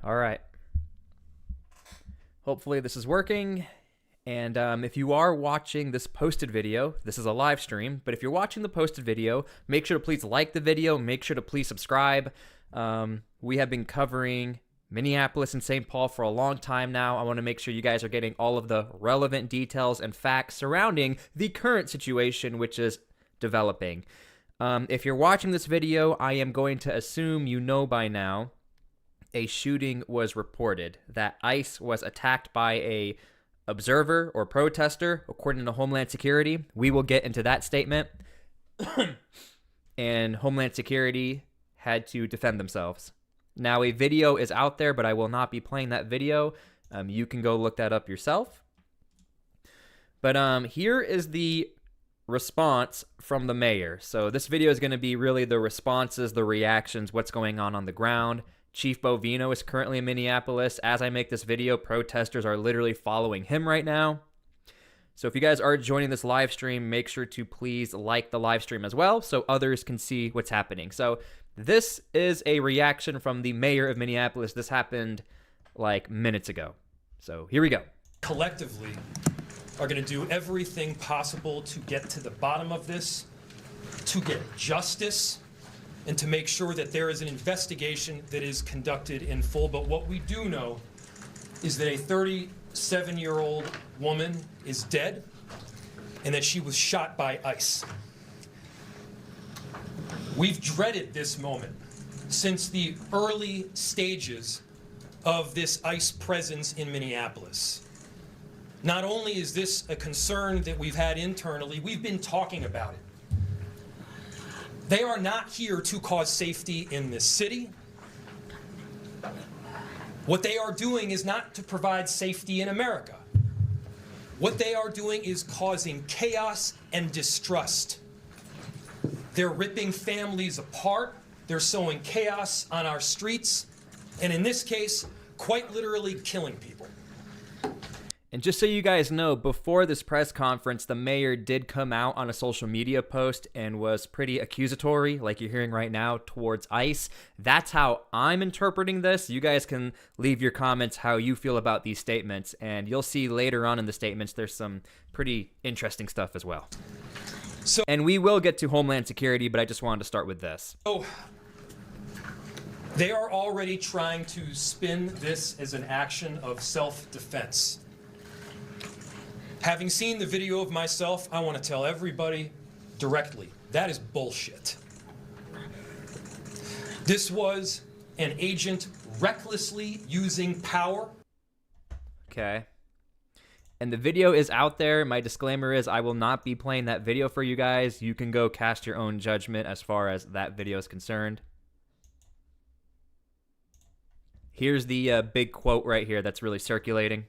All right. Hopefully this is working. And if you are watching this posted video, this is a live stream, but if you're watching the posted video, make sure to please like the video. Make sure to please subscribe. We have been covering Minneapolis and St. Paul for a long time now. I want to make sure you guys are getting all of the relevant details and facts surrounding the current situation, which is developing. If you're watching this video, I am going to assume you know by now a shooting was reported, that ICE was attacked by a observer or protester, according to Homeland Security. We will get into that statement. And Homeland Security had to defend themselves. Now, a video is out there, but I will not be playing that video. You can go look that up yourself. But here is the response from the mayor. So this video is going to be really the responses, the reactions, what's going on the ground. Chief Bovino is currently in Minneapolis. As I make this video, protesters are literally following him right now. So if you guys are joining this live stream, make sure to please like the live stream as well so others can see what's happening. So this is a reaction from the mayor of Minneapolis. This happened like minutes ago. So here we go. Collectively are going to do everything possible to get to the bottom of this, to get justice, and to make sure that there is an investigation that is conducted in full. But what we do know is that a 37-year-old woman is dead and that she was shot by ICE. We've dreaded this moment since the early stages of this ICE presence in Minneapolis. Not only is this a concern that we've had internally, we've been talking about it. They are not here to cause safety in this city. What they are doing is not to provide safety in America. What they are doing is causing chaos and distrust. They're ripping families apart. They're sowing chaos on our streets. And in this case, quite literally killing people. And just so you guys know, before this press conference, the mayor did come out on a social media post and was pretty accusatory, like you're hearing right now, towards ICE. That's how I'm interpreting this. You guys can leave your comments how you feel about these statements, and you'll see later on in the statements there's some pretty interesting stuff as well. And we will get to Homeland Security, but I just wanted to start with this. So they are already trying to spin this as an action of self-defense. Having seen the video of myself, I want to tell everybody directly, that is bullshit. This was an agent recklessly using power. Okay. And the video is out there. My disclaimer is I will not be playing that video for you guys. You can go cast your own judgment as far as that video is concerned. Here's the big quote right here that's really circulating.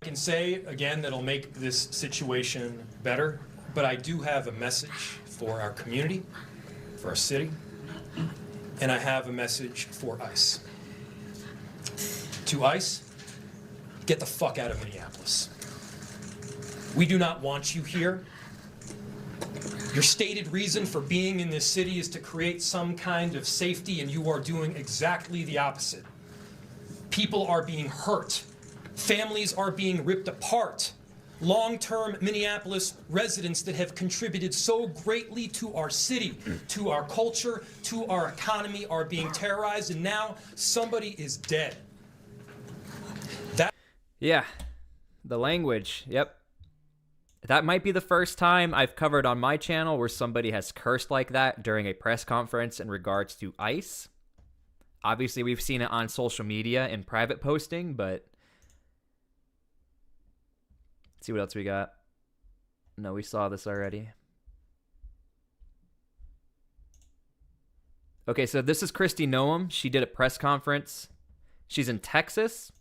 I can say, again, that'll make this situation better, but I do have a message for our community, for our city, and I have a message for ICE. To ICE, get the fuck out of Minneapolis. We do not want you here. Your stated reason for being in this city is to create some kind of safety, and you are doing exactly the opposite. People are being hurt. Families are being ripped apart. Long-term Minneapolis residents that have contributed so greatly to our city, to our culture, to our economy are being terrorized, and now somebody is dead. Yeah, the language, yep. That might be the first time I've covered on my channel where somebody has cursed like that during a press conference in regards to ICE. Obviously, we've seen it on social media in private posting, but let's see what else we got. No, we saw this already. Okay, so this is Christie Noem. She did a press conference. She's in Texas.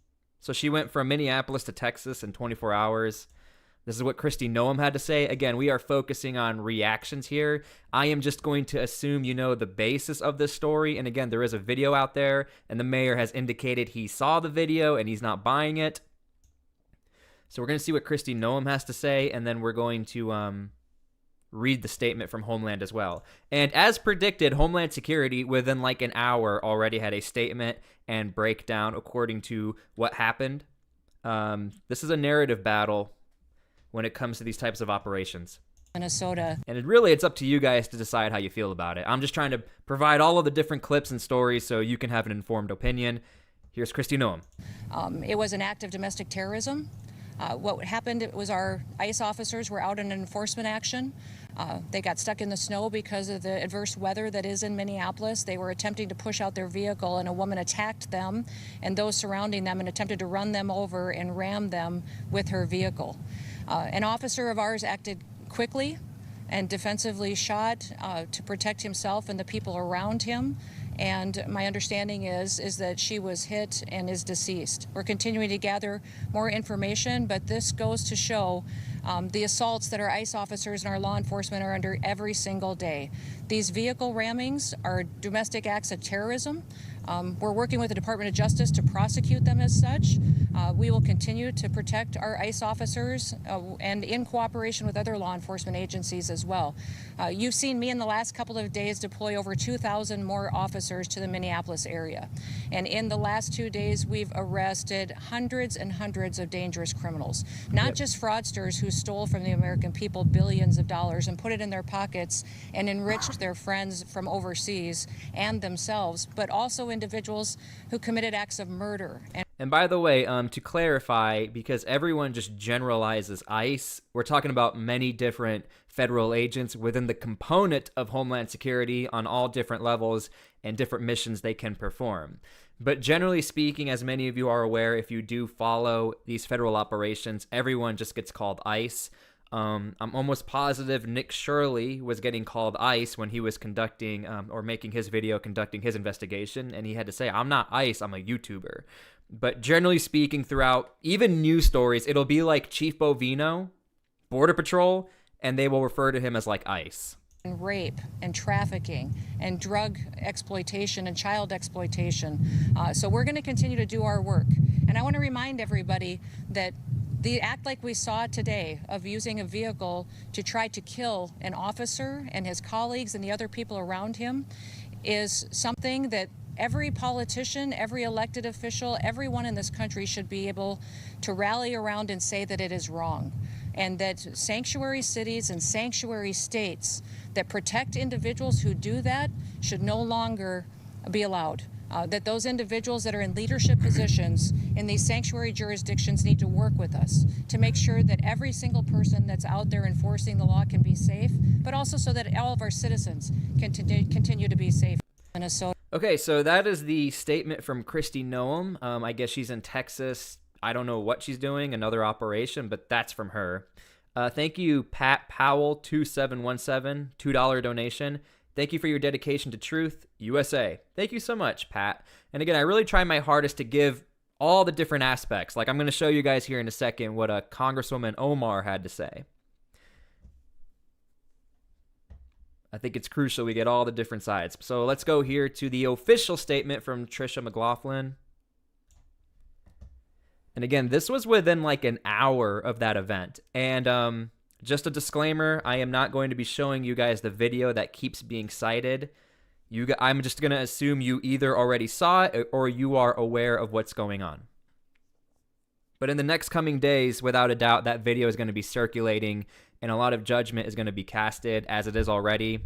So she went from Minneapolis to Texas in 24 hours. This is what Christie Noem had to say. Again, we are focusing on reactions here. I am just going to assume you know the basis of this story. And again, there is a video out there, and the mayor has indicated he saw the video and he's not buying it. So we're going to see what Christie Noem has to say, and then we're going to read the statement from Homeland as well. And as predicted, Homeland Security within like an hour already had a statement and breakdown according to what happened. This is a narrative battle when it comes to these types of operations. Minnesota. And it's up to you guys to decide how you feel about it. I'm just trying to provide all of the different clips and stories so you can have an informed opinion. Here's Christie Noem. It was an act of domestic terrorism. What happened was our ICE officers were out in an enforcement action. They got stuck in the snow because of the adverse weather that is in Minneapolis. They were attempting to push out their vehicle, and a woman attacked them and those surrounding them and attempted to run them over and ram them with her vehicle. An officer of ours acted quickly and defensively shot to protect himself and the people around him. And my understanding is that she was hit and is deceased. We're continuing to gather more information, but this goes to show the assaults that our ICE officers and our law enforcement are under every single day. These vehicle rammings are domestic acts of terrorism. We're working with the Department of Justice to prosecute them as such. We will continue to protect our ICE officers and in cooperation with other law enforcement agencies as well. You've seen me in the last couple of days deploy over 2,000 more officers to the Minneapolis area. And in the last 2 days, we've arrested hundreds and hundreds of dangerous criminals, not just fraudsters who stole from the American people billions of dollars and put it in their pockets and enriched their friends from overseas and themselves, but also individuals who committed acts of murder. And by the way, to clarify, because everyone just generalizes ICE, we're talking about many different federal agents within the component of Homeland Security on all different levels and different missions they can perform. But generally speaking, as many of you are aware, if you do follow these federal operations, everyone just gets called ICE. I'm almost positive Nick Shirley was getting called ICE when he was conducting or making his video conducting his investigation, and he had to say, I'm not ICE, I'm a YouTuber. But generally speaking, throughout even news stories, it'll be like Chief Bovino, Border Patrol, and they will refer to him as like ICE. And rape and trafficking and drug exploitation and child exploitation. So we're going to continue to do our work. And I want to remind everybody that the act like we saw today of using a vehicle to try to kill an officer and his colleagues and the other people around him is something that every politician, every elected official, everyone in this country should be able to rally around and say that it is wrong. And that sanctuary cities and sanctuary states that protect individuals who do that should no longer be allowed. That those individuals that are in leadership positions in these sanctuary jurisdictions need to work with us to make sure that every single person that's out there enforcing the law can be safe, but also so that all of our citizens can continue to be safe. Minnesota. Okay, so that is the statement from Christie Noem. I guess she's in Texas. I don't know what she's doing, another operation, but that's from her. Thank you, Pat Powell, 2717, $2 donation. Thank you for your dedication to truth, USA. Thank you so much, Pat. And again, I really try my hardest to give all the different aspects. Like I'm going to show you guys here in a second what Congresswoman Omar had to say. I think it's crucial we get all the different sides. So let's go here to the official statement from Tricia McLaughlin. And again, this was within like an hour of that event. And just a disclaimer, I am not going to be showing you guys the video that keeps being cited. I'm just going to assume you either already saw it or you are aware of what's going on. But in the next coming days, without a doubt, that video is going to be circulating and a lot of judgment is going to be casted, as it is already.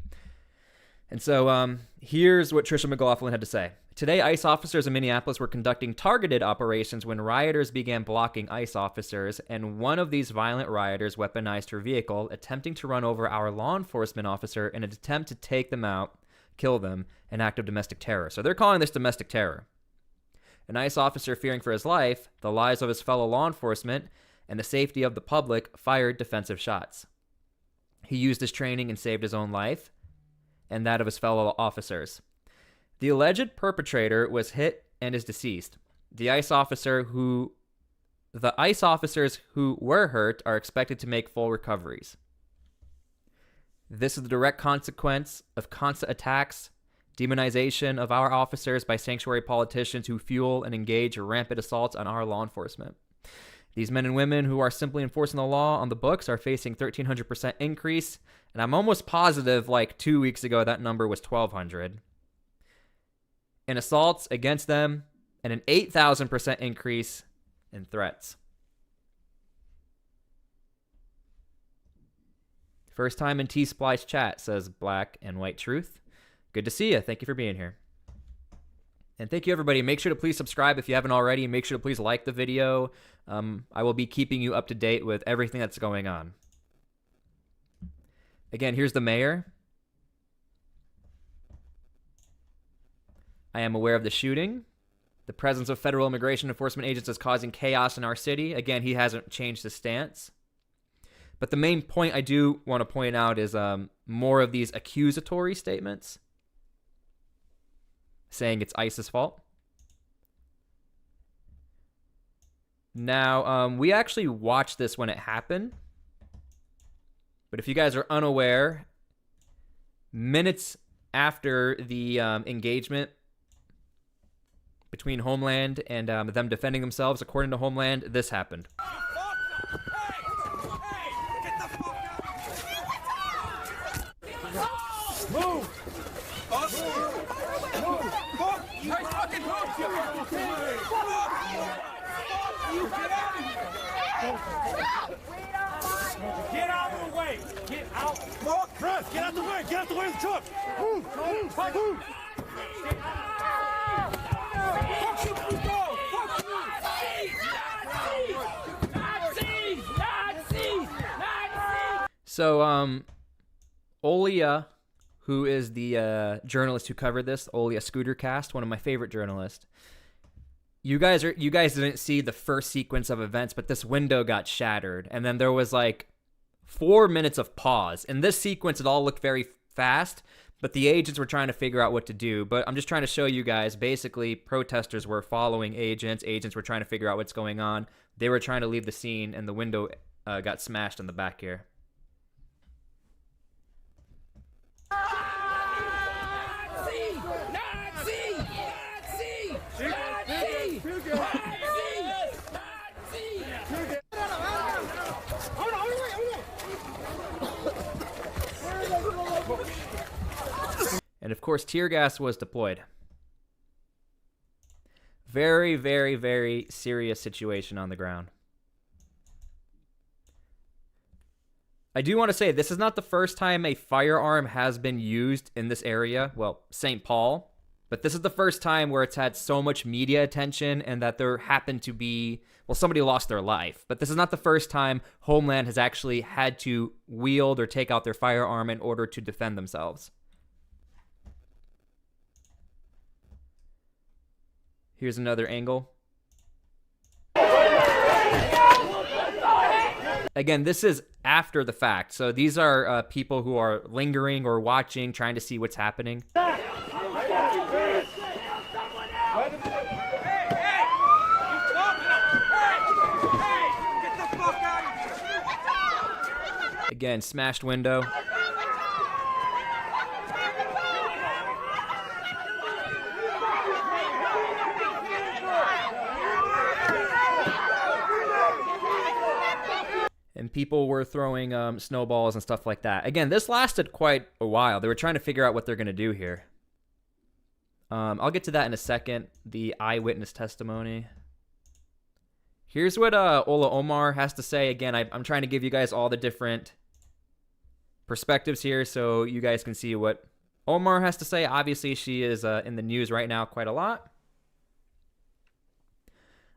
And so here's what Tricia McLaughlin had to say. Today, ICE officers in Minneapolis were conducting targeted operations when rioters began blocking ICE officers, and one of these violent rioters weaponized her vehicle, attempting to run over our law enforcement officer in an attempt to take them out, kill them, an act of domestic terror. So they're calling this domestic terror. An ICE officer fearing for his life, the lives of his fellow law enforcement, and the safety of the public fired defensive shots. He used his training and saved his own life and that of his fellow officers. The alleged perpetrator was hit and is deceased. The ICE officers who were hurt are expected to make full recoveries. This is the direct consequence of constant attacks, demonization of our officers by sanctuary politicians who fuel and engage rampant assaults on our law enforcement. These men and women who are simply enforcing the law on the books are facing 1,300% increase, and I'm almost positive like 2 weeks ago that number was 1,200. In assaults against them, and an 8,000% increase in threats. First time in T-SPLY's chat, says Black and White Truth. Good to see you. Thank you for being here. And thank you, everybody. Make sure to please subscribe if you haven't already. Make sure to please like the video. I will be keeping you up to date with everything that's going on. Again, here's the mayor. I am aware of the shooting. The presence of federal immigration enforcement agents is causing chaos in our city. Again, he hasn't changed his stance. But the main point I do want to point out is more of these accusatory statements saying it's ICE's fault. Now, we actually watched this when it happened. But if you guys are unaware, minutes after the engagement between Homeland and them defending themselves, according to Homeland, this happened. Move! You fucking move! Get out of the way! Get out! Chris, get out the way! Get out the way of the truck! Move! Move! Fuck you! Fuck you! Go! Fuck you! Nazis! Nazis! Nazis! So, Olia, who is the journalist who covered this, Olia Scootercast, one of my favorite journalists. You guys didn't see the first sequence of events, but this window got shattered, and then there was like 4 minutes of pause. In this sequence, it all looked very fast, but the agents were trying to figure out what to do. But I'm just trying to show you guys, basically, protesters were following agents. Agents were trying to figure out what's going on. They were trying to leave the scene, and the window got smashed in the back here. And of course, tear gas was deployed. Very, very, very serious situation on the ground. I do want to say this is not the first time a firearm has been used in this area. Well, St. Paul. But this is the first time where it's had so much media attention and that there happened to be, well, somebody lost their life. But this is not the first time Homeland has actually had to wield or take out their firearm in order to defend themselves. Here's another angle. Again, this is after the fact. So these are people who are lingering or watching, trying to see what's happening. Again, smashed window. And people were throwing snowballs and stuff like that. Again, this lasted quite a while. They were trying to figure out what they're going to do here. I'll get to that in a second. The eyewitness testimony. Here's what Ola Omar has to say. Again, I'm trying to give you guys all the different perspectives here so you guys can see what Omar has to say. Obviously, she is in the news right now quite a lot.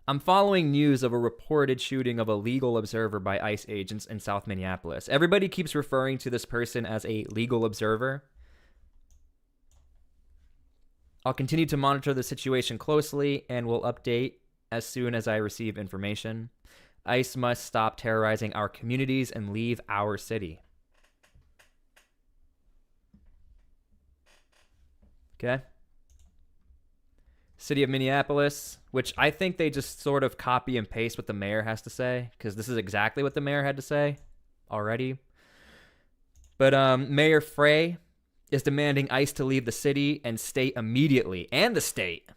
I'm following news of a reported shooting of a legal observer by ICE agents in South Minneapolis. Everybody keeps referring to this person as a legal observer. I'll continue to monitor the situation closely and will update as soon as I receive information. ICE must stop terrorizing our communities and leave our city. Okay. City of Minneapolis, which I think they just sort of copy and paste what the mayor has to say, because this is exactly what the mayor had to say already. But Mayor Frey is demanding ICE to leave the city and state immediately, and the state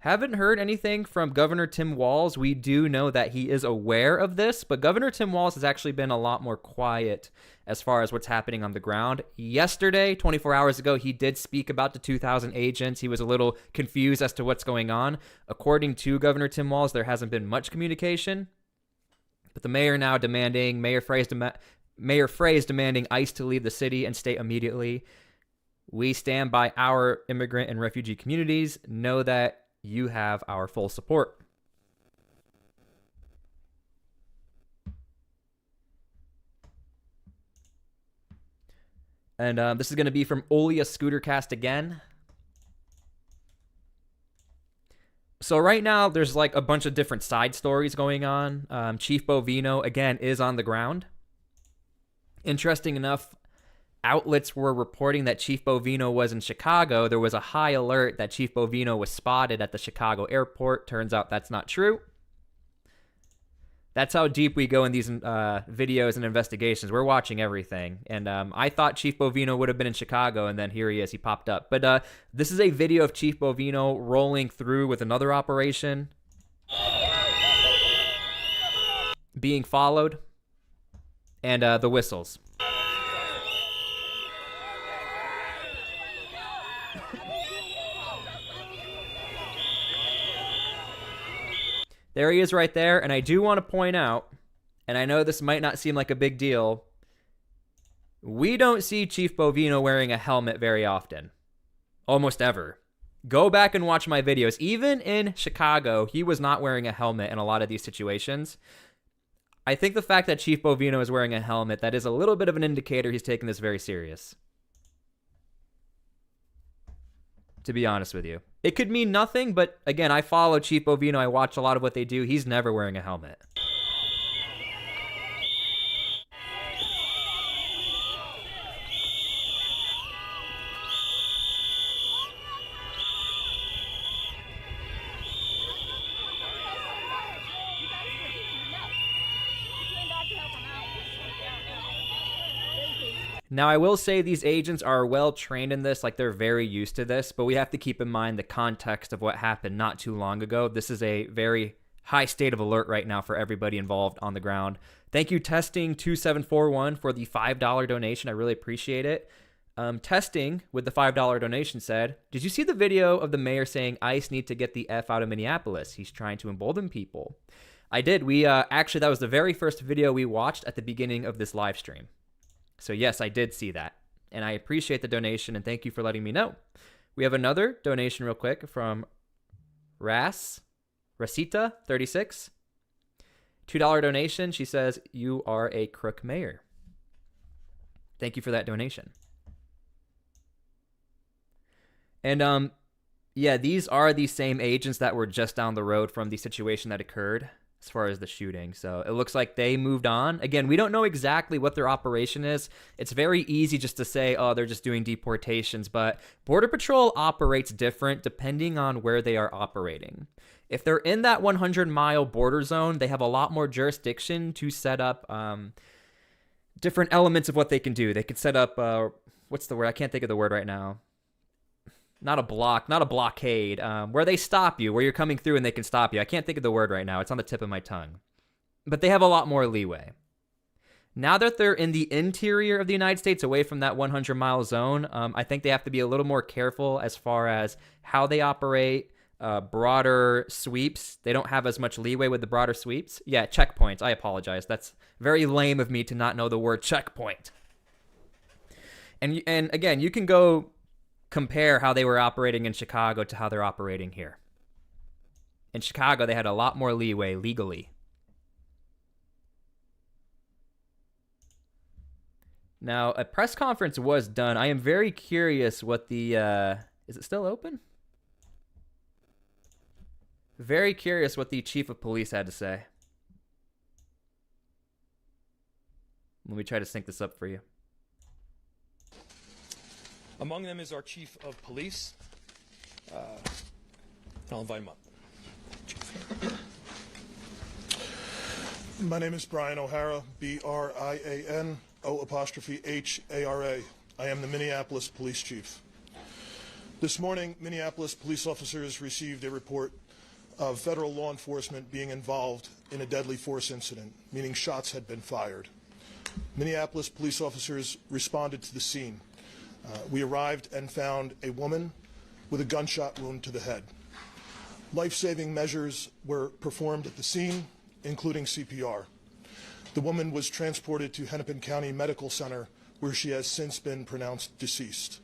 Haven't heard anything from Governor Tim Walz. We do know that he is aware of this, but Governor Tim Walz has actually been a lot more quiet as far as what's happening on the ground. Yesterday, 24 hours ago, he did speak about the 2,000 agents. He was a little confused as to what's going on. According to Governor Tim Walz, there hasn't been much communication, but the mayor now demanding, Mayor Frey's demanding ICE to leave the city and state immediately. We stand by our immigrant and refugee communities. Know that you have our full support. And this is going to be from Olia Scootercast again. So right now, there's like a bunch of different side stories going on. Chief Bovino, again, is on the ground. Interesting enough, outlets were reporting that Chief Bovino was in Chicago. There was a high alert that Chief Bovino was spotted at the Chicago airport. Turns out that's not true. That's how deep we go in these videos and investigations. We're watching everything. And I thought Chief Bovino would have been in Chicago, and then here he is. He popped up. But this is a video of Chief Bovino rolling through with another operation, being followed, and the whistles. There he is right there, and I do want to point out, and I know this might not seem like a big deal, we don't see Chief Bovino wearing a helmet very often. Almost ever. Go back and watch my videos. Even in Chicago, he was not wearing a helmet in a lot of these situations. I think the fact that Chief Bovino is wearing a helmet, that is a little bit of an indicator he's taking this very serious. To be honest with you. It could mean nothing, but again, I follow Chief Bovino. I watch a lot of what they do. He's never wearing a helmet. Now, I will say these agents are well trained in this, like they're very used to this, but we have to keep in mind the context of what happened not too long ago. This is a very high state of alert right now for everybody involved on the ground. Thank you, Testing2741, for the $5 donation. I really appreciate it. Testing, with the $5 donation, said, "Did you see the video of the mayor saying ICE need to get the F out of Minneapolis? He's trying to embolden people." I did. We actually, that was the very first video we watched at the beginning of this live stream. So yes, I did see that, and I appreciate the donation, and thank you for letting me know. We have another donation real quick from Rasita36. $2 donation. She says, "You are a crook mayor." Thank you for that donation. And yeah, these are the same agents that were just down the road from the situation that occurred as far as the shooting. So it looks like they moved on. Again, we don't know exactly what their operation is. It's very easy just to say, oh, they're just doing deportations, but Border Patrol operates different depending on where they are operating. If they're in that 100-mile border zone, they have a lot more jurisdiction to set up different elements of what they can do. They could set up, what's the word? I can't think of the word right now. Not a blockade, where they stop you, where you're coming through and they can stop you. I can't think of the word right now. It's on the tip of my tongue. But they have a lot more leeway. Now that they're in the interior of the United States, away from that 100-mile zone, I think they have to be a little more careful as far as how they operate, broader sweeps. They don't have as much leeway with the broader sweeps. Yeah, checkpoints. I apologize. That's very lame of me to not know the word checkpoint. And again, you can go compare how they were operating in Chicago to how they're operating here. In Chicago, they had a lot more leeway legally. Now, a press conference was done. I am very curious what the... is it still open? Very curious what the chief of police had to say. Let me try to sync this up for you. Among them is our chief of police. I'll invite him up. My name is Brian O'Hara, BRIANO''HARA. I am the Minneapolis police chief. This morning, Minneapolis police officers received a report of federal law enforcement being involved in a deadly force incident, meaning shots had been fired. Minneapolis police officers responded to the scene. We arrived and found a woman with a gunshot wound to the head. Life-saving measures were performed at the scene, including CPR. The woman was transported to Hennepin County Medical Center, where she has since been pronounced deceased.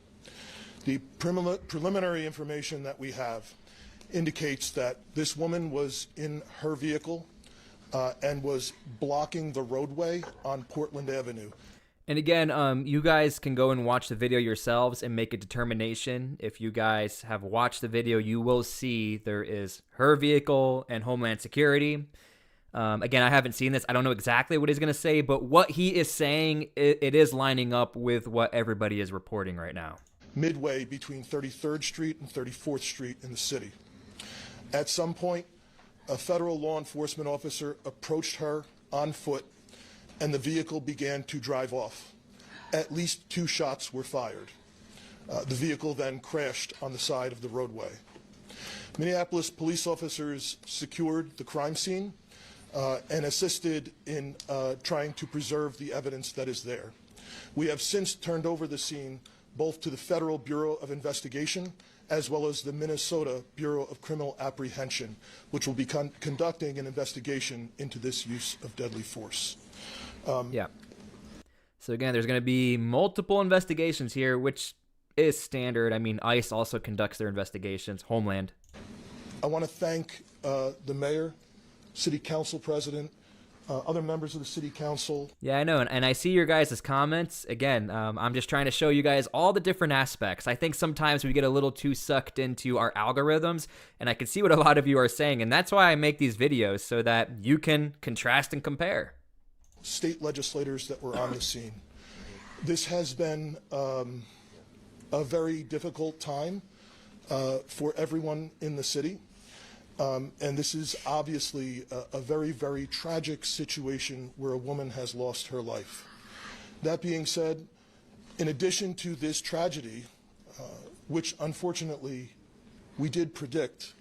The preliminary information that we have indicates that this woman was in her vehicle and was blocking the roadway on Portland Avenue. And again, you guys can go and watch the video yourselves and make a determination. If you guys have watched the video, you will see there is her vehicle and Homeland Security. Again, I haven't seen this. I don't know exactly what he's going to say, but what he is saying, it is lining up with what everybody is reporting right now. Midway between 33rd Street and 34th Street in the city. At some point, a federal law enforcement officer approached her on foot, and the vehicle began to drive off. At least 2 shots were fired. The vehicle then crashed on the side of the roadway. Minneapolis police officers secured the crime scene and assisted in trying to preserve the evidence that is there. We have since turned over the scene both to the Federal Bureau of Investigation as well as the Minnesota Bureau of Criminal Apprehension, which will be conducting an investigation into this use of deadly force. Yeah. So again, there's going to be multiple investigations here, which is standard. I mean, ICE also conducts their investigations, Homeland. I want to thank the mayor, city council president, other members of the city council. Yeah, I know, and I see your guys' comments. Again, I'm just trying to show you guys all the different aspects. I think sometimes we get a little too sucked into our algorithms, and I can see what a lot of you are saying, and that's why I make these videos, so that you can contrast and compare. State legislators that were on the scene. This has been a very difficult time for everyone in the city. And this is obviously a very, very tragic situation where a woman has lost her life. That being said, in addition to this tragedy, which unfortunately we did predict,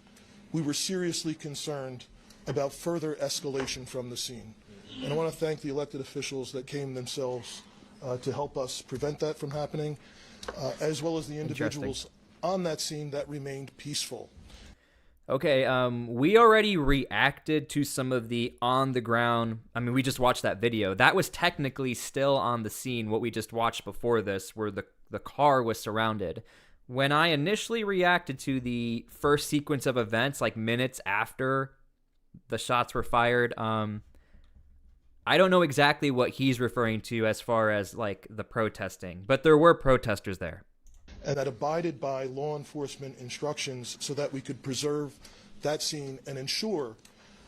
we were seriously concerned about further escalation from the scene. And I want to thank the elected officials that came themselves to help us prevent that from happening, as well as the individuals on that scene that remained peaceful. Okay, we already reacted to some of the on-the-ground, I mean, we just watched that video. That was technically still on the scene, what we just watched before this, where the car was surrounded. When I initially reacted to the first sequence of events, like minutes after the shots were fired, I don't know exactly what he's referring to as far as, like, the protesting, but there were protesters there. And that abided by law enforcement instructions so that we could preserve that scene and ensure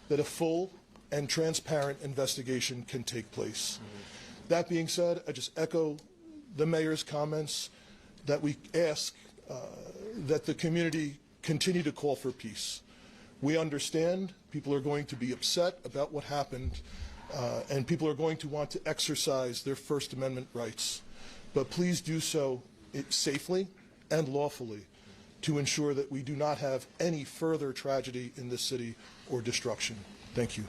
that a full and transparent investigation can take place. That being said, I just echo the mayor's comments that we ask that the community continue to call for peace. We understand people are going to be upset about what happened, and people are going to want to exercise their First Amendment rights. But please do so safely and lawfully to ensure that we do not have any further tragedy in this city or destruction. Thank you.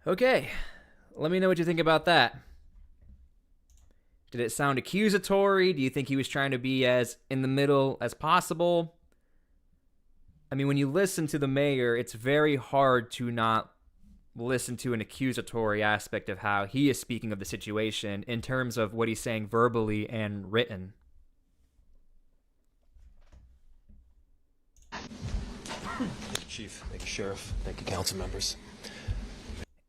Okay, let me know what you think about that. Did it sound accusatory? Do you think he was trying to be as in the middle as possible? I mean, when you listen to the mayor, it's very hard to not listen to an accusatory aspect of how he is speaking of the situation in terms of what he's saying verbally and written. Thank you, Chief. Thank you, Sheriff. Thank you, council members.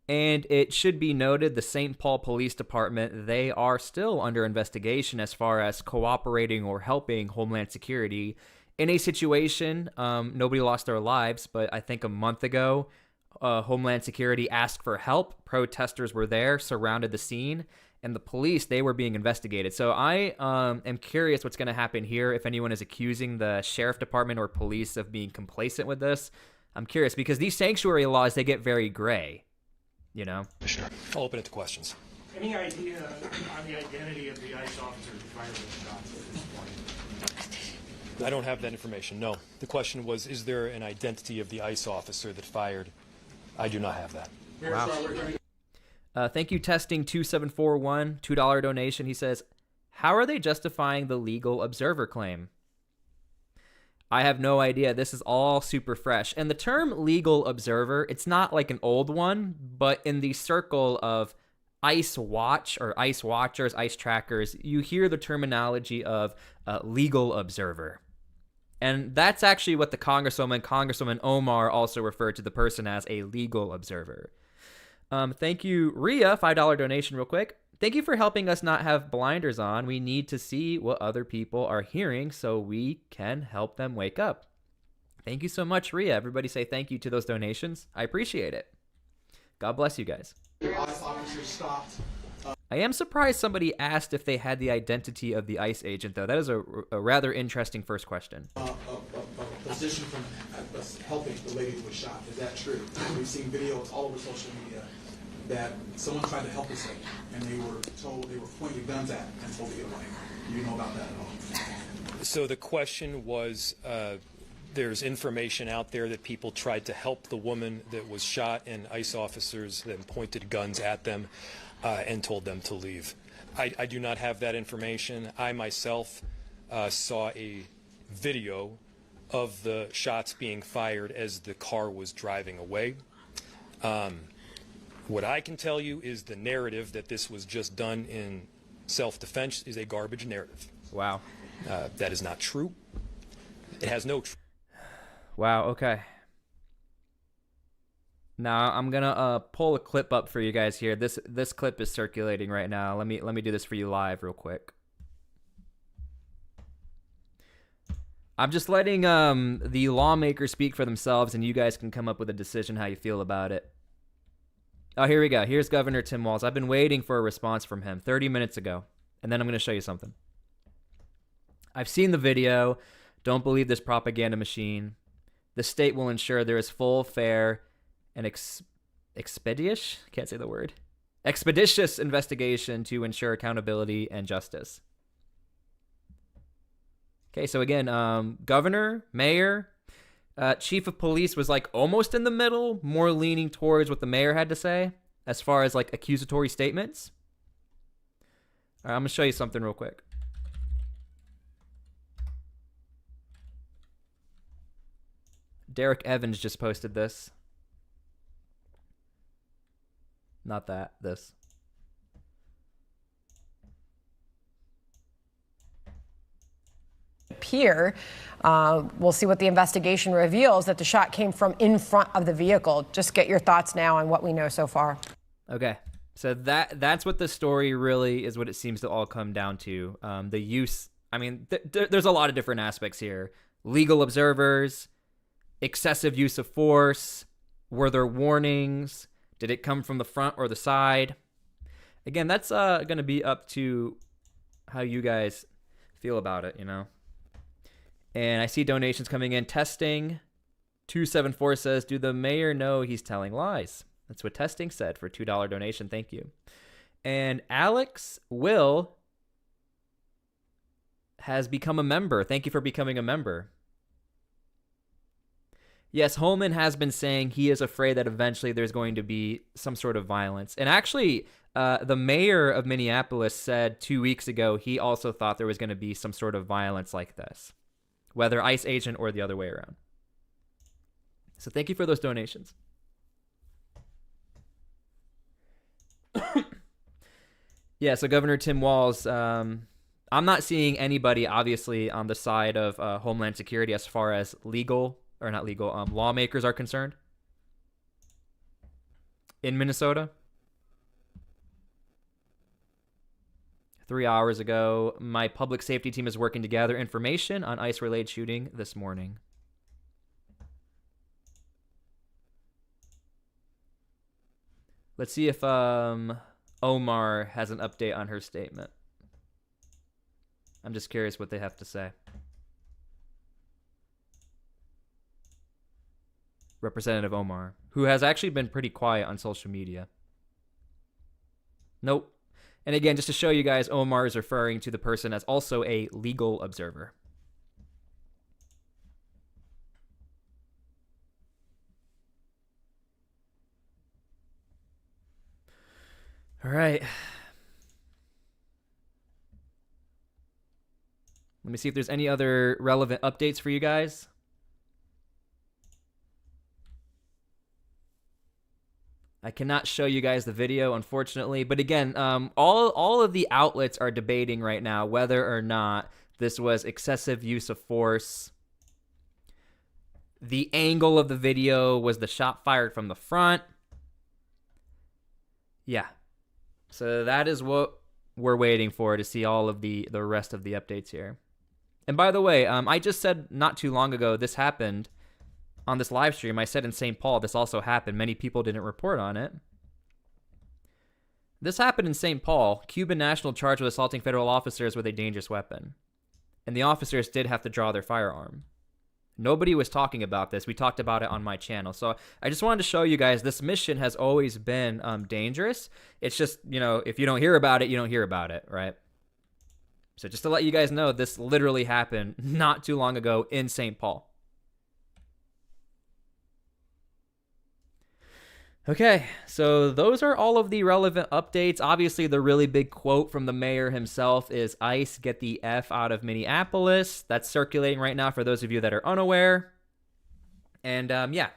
And it should be noted, the St. Paul Police Department, they are still under investigation as far as cooperating or helping Homeland Security in a situation. Nobody lost their lives, but I think a month ago, Homeland Security asked for help. Protesters were there, surrounded the scene, and the police, they were being investigated. So I am curious what's going to happen here if anyone is accusing the sheriff department or police of being complacent with this. I'm curious because these sanctuary laws, they get very gray, you know? Sure. I'll open it to questions. Any idea on the identity of the ICE officer who fired the shots at this point? I don't have that information, no. The question was, is there an identity of the ICE officer that fired? I do not have that. Wow. Thank you, Testing 2741, $2 donation. He says, how are they justifying the legal observer claim? I have no idea. This is all super fresh. And the term legal observer, it's not like an old one, but in the circle of ICE watch or ICE watchers, ICE trackers, you hear the terminology of legal observer. And that's actually what the Congresswoman Omar also referred to the person as, a legal observer. Thank you, Rhea, $5 donation real quick. Thank you for helping us not have blinders on. We need to see what other people are hearing so we can help them wake up. Thank you so much, Rhea. Everybody say thank you to those donations. I appreciate it. God bless you guys. I am surprised somebody asked if they had the identity of the ICE agent, though. That is a rather interesting first question. A position from helping the lady who was shot. Is that true? We've seen videos all over social media that someone tried to help this lady, and they were pointing guns at and told to get away. Do you know about that at all? So the question was, there's information out there that people tried to help the woman that was shot, and ICE officers then pointed guns at them and told them to leave. I do not have that information. I myself saw a video of the shots being fired as the car was driving away. What I can tell you is the narrative that this was just done in self-defense is a garbage narrative. Wow. That is not true. It has no truth. Wow, okay. Now I'm gonna pull a clip up for you guys here. This clip is circulating right now. Let me do this for you live real quick. I'm just letting the lawmakers speak for themselves, and you guys can come up with a decision how you feel about it. Oh, here we go. Here's Governor Tim Walz. I've been waiting for a response from him 30 minutes ago, and then I'm gonna show you something. I've seen the video. Don't believe this propaganda machine. The state will ensure there is full, fair, and expeditious investigation to ensure accountability and justice. Okay, so again, governor, mayor, chief of police was like almost in the middle, more leaning towards what the mayor had to say as far as like accusatory statements. All right, I'm gonna show you something real quick. Derek Evans just posted this. Not that, this. Here, we'll see what the investigation reveals, that the shot came from in front of the vehicle. Just get your thoughts now on what we know so far. Okay, so that's what the story really is, what it seems to all come down to. The use, I mean, there's a lot of different aspects here. Legal observers, excessive use of force, were there warnings, did it come from the front or the side? Again, that's going to be up to how you guys feel about it, you know? And I see donations coming in. Testing 274 says, do the mayor know he's telling lies? That's what Testing said for $2 donation. Thank you. And Alex Will has become a member. Thank you for becoming a member. Yes, Holman has been saying he is afraid that eventually there's going to be some sort of violence. And actually, the mayor of Minneapolis said 2 weeks ago he also thought there was going to be some sort of violence like this, whether ICE agent or the other way around. So thank you for those donations. Yeah, so Governor Tim Walz, I'm not seeing anybody, obviously, on the side of Homeland Security as far as lawmakers are concerned in Minnesota. 3 hours ago, my public safety team is working to gather information on ICE-related shooting this morning. Let's see if Omar has an update on her statement. I'm just curious what they have to say. Representative Omar, who has actually been pretty quiet on social media. Nope. And again, just to show you guys, Omar is referring to the person as also a legal observer. All right. Let me see if there's any other relevant updates for you guys. I cannot show you guys the video, unfortunately. But again, all of the outlets are debating right now whether or not this was excessive use of force. The angle of the video was the shot fired from the front. Yeah. So that is what we're waiting for to see all of the rest of the updates here. And by the way, I just said not too long ago this happened on this live stream. I said in St. Paul this also happened. Many people didn't report on it. This happened in St. Paul. Cuban national charged with assaulting federal officers with a dangerous weapon. And the officers did have to draw their firearm. Nobody was talking about this. We talked about it on my channel. So I just wanted to show you guys this mission has always been dangerous. It's just, you know, if you don't hear about it, you don't hear about it, right? So just to let you guys know, this literally happened not too long ago in St. Paul. Okay, so those are all of the relevant updates. Obviously, the really big quote from the mayor himself is ICE, get the F out of Minneapolis. That's circulating right now for those of you that are unaware. And yeah,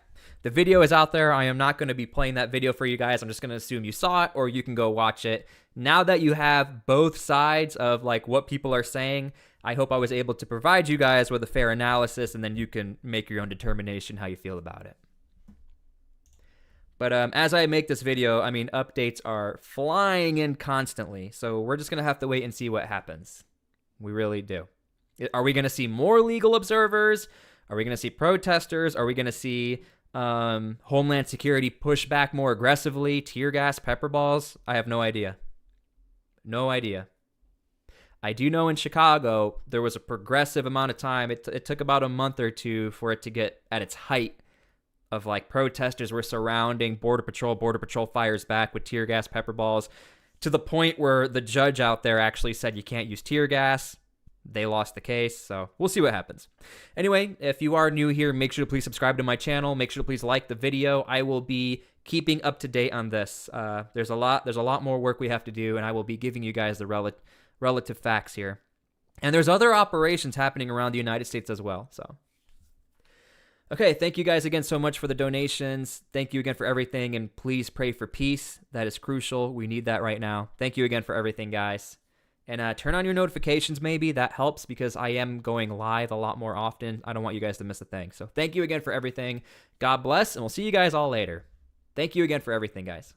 the video is out there. I am not going to be playing that video for you guys. I'm just going to assume you saw it or you can go watch it. Now that you have both sides of like what people are saying, I hope I was able to provide you guys with a fair analysis, and then you can make your own determination how you feel about it. But as I make this video, I mean, updates are flying in constantly. So we're just going to have to wait and see what happens. We really do. Are we going to see more legal observers? Are we going to see protesters? Are we going to see Homeland Security push back more aggressively? Tear gas, pepper balls? I have no idea. No idea. I do know in Chicago, there was a progressive amount of time. It took about a month or two for it to get at its height of like protesters were surrounding Border Patrol fires back with tear gas, pepper balls, to the point where the judge out there actually said you can't use tear gas. They lost the case, so we'll see what happens. Anyway, if you are new here, make sure to please subscribe to my channel. Make sure to please like the video. I will be keeping up to date on this. There's a lot more work we have to do, and I will be giving you guys the relative facts here. And there's other operations happening around the United States as well, so. Okay, thank you guys again so much for the donations. Thank you again for everything, and please pray for peace. That is crucial. We need that right now. Thank you again for everything, guys. And turn on your notifications maybe. That helps because I am going live a lot more often. I don't want you guys to miss a thing. So thank you again for everything. God bless, and we'll see you guys all later. Thank you again for everything, guys.